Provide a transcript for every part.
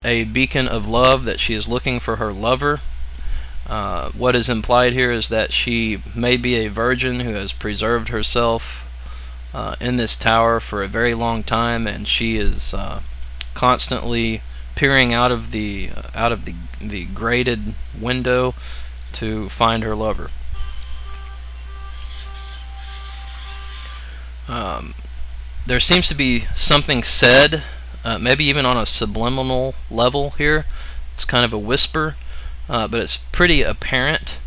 a beacon of love, that she is looking for her lover. What is implied here is that she may be a virgin who has preserved herself in this tower for a very long time, and she is constantly peering out of the grated window to find her lover. There seems to be something said, maybe even on a subliminal level here. It's kind of a whisper, but it's pretty apparent.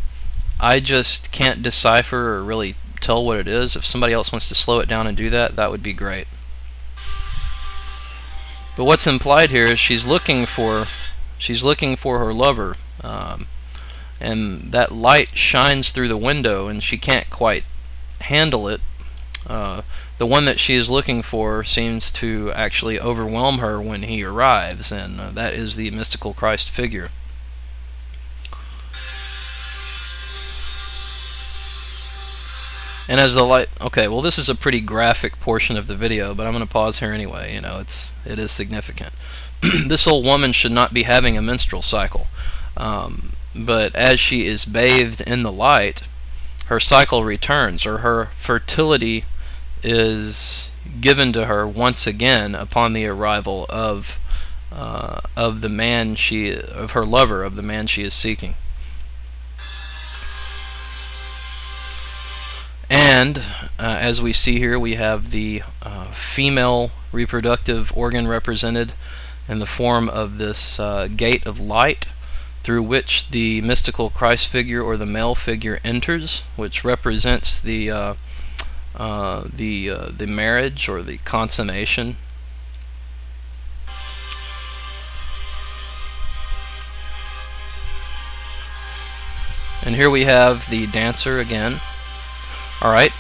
I just can't decipher or really tell what it is. If somebody else wants to slow it down and do that, that would be great. But what's implied here is she's looking for her lover, and that light shines through the window, and she can't quite handle it. The one that she is looking for seems to actually overwhelm her when he arrives, and that is the mystical Christ figure. And as the light, okay, well, this is a pretty graphic portion of the video, but I'm going to pause here anyway. You know, it is significant. This old woman should not be having a menstrual cycle, but as she is bathed in the light, her cycle returns, or her fertility is given to her once again upon the arrival of her lover, of the man she is seeking. And as we see here, we have the female reproductive organ represented in the form of this gate of light, through which the mystical Christ figure, or the male figure, enters, which represents the marriage, or the consummation. And here we have the dancer again. Alright,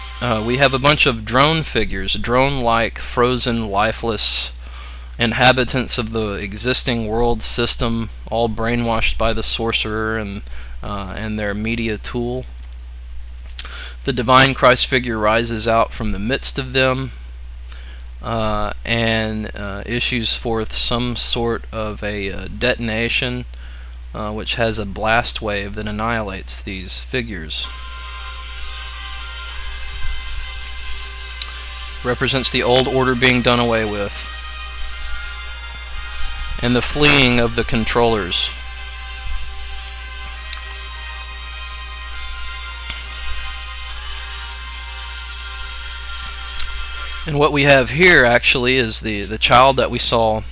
we have a bunch of drone figures, drone-like, frozen, lifeless inhabitants of the existing world system, all brainwashed by the sorcerer and their media tool. The divine Christ figure rises out from the midst of them and issues forth some sort of a detonation which has a blast wave that annihilates these figures. Represents the old order being done away with, and the fleeing of the controllers. And what we have here actually is the child that we saw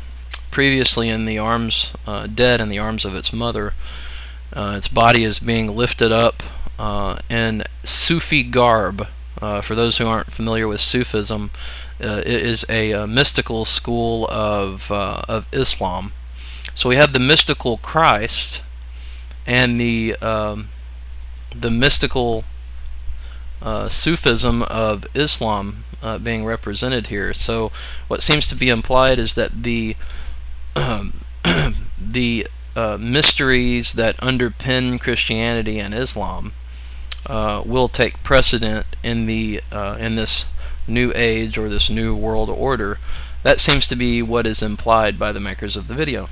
previously in the arms, dead in the arms of its mother. Its body is being lifted up in Sufi garb. For those who aren't familiar with Sufism, it is a mystical school of Islam. So we have the mystical Christ and the mystical Sufism of Islam being represented here. So what seems to be implied is that the mysteries that underpin Christianity and Islam will take precedent in this new age, or this new world order. That seems to be what is implied by the makers of the video.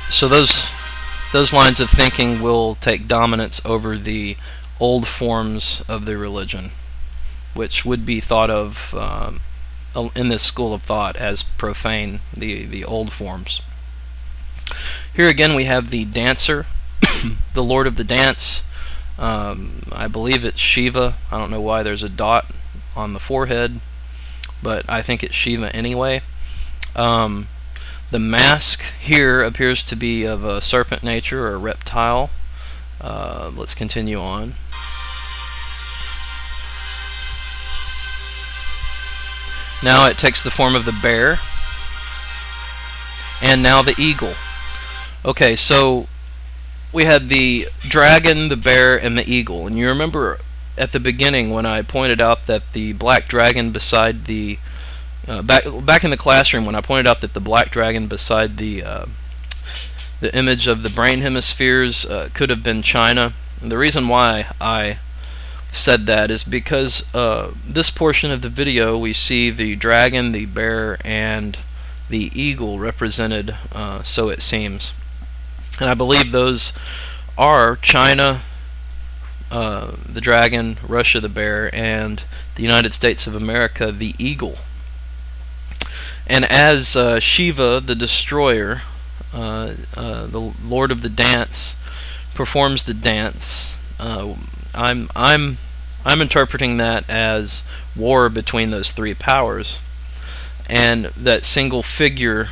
So those lines of thinking will take dominance over the old forms of the religion, which would be thought of in this school of thought as profane, the old forms. Here again we have the dancer, the Lord of the Dance. I believe it's Shiva. I don't know why there's a dot on the forehead, but I think it's Shiva anyway. The mask here appears to be of a serpent nature, or a reptile. Let's continue on. Now it takes the form of the bear, and now the eagle. Okay, so we had the dragon, the bear, and the eagle. And you remember at the beginning when I pointed out that the black dragon beside the back in the classroom, when I pointed out that the black dragon beside the image of the brain hemispheres could have been China. And the reason why I said that is because this portion of the video we see the dragon, the bear, and the eagle represented, so it seems. And I believe those are China, the dragon, Russia, the bear, and the United States of America, the eagle. And as Shiva, the destroyer, the Lord of the dance, performs the dance, I'm interpreting that as war between those three powers, and that single figure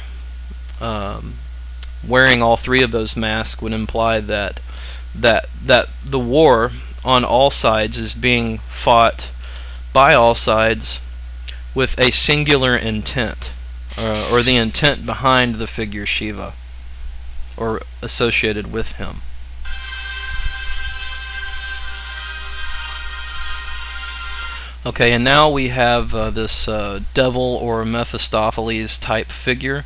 wearing all three of those masks would imply that the war on all sides is being fought by all sides with a singular intent, or the intent behind the figure Shiva, or associated with him. Okay, and now we have this devil or Mephistopheles type figure.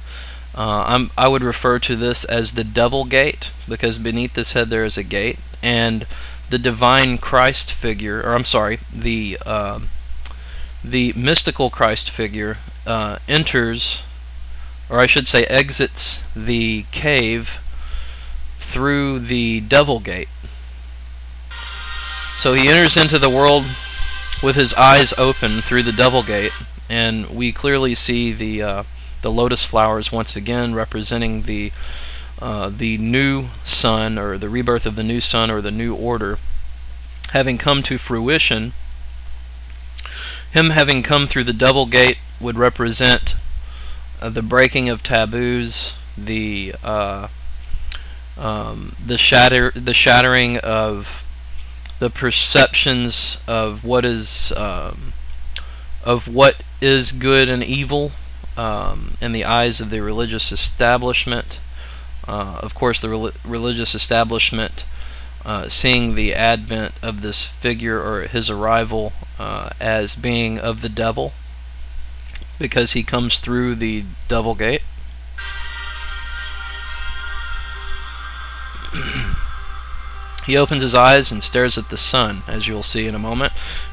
I would refer to this as the devil gate, because beneath this head there is a gate, and the divine Christ figure, or I'm sorry, the mystical Christ figure enters, or I should say exits, the cave through the devil gate. So he enters into the world with his eyes open through the devil gate, and we clearly see the lotus flowers once again representing the new sun, or the rebirth of the new sun, or the new order having come to fruition. Him having come through the devil gate would represent the breaking of taboos, the shattering of the perceptions of what is good and evil in the eyes of the religious establishment. Of course, the religious establishment seeing the advent of this figure, or his arrival, as being of the devil, because he comes through the devil gate. He opens his eyes and stares at the sun, as you'll see in a moment.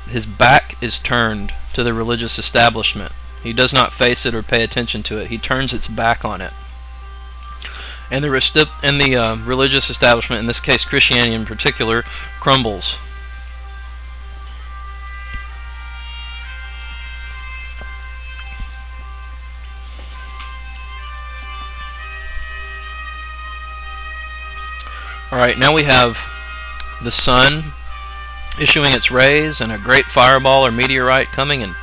His back is turned to the religious establishment. He does not face it or pay attention to it. He turns its back on it. And the religious establishment, in this case Christianity in particular, crumbles. Alright, now we have the sun issuing its rays, and a great fireball or meteorite coming and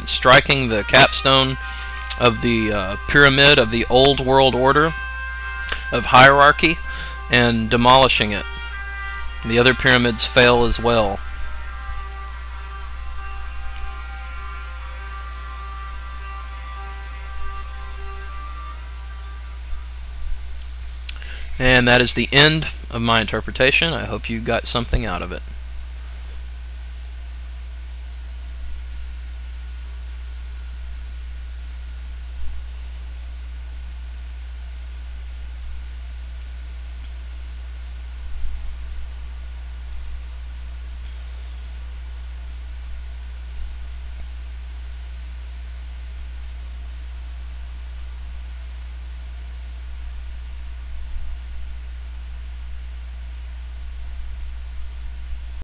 striking the capstone of the pyramid of the old world order of hierarchy and demolishing it. The other pyramids fail as well. And that is the end of my interpretation. I hope you got something out of it.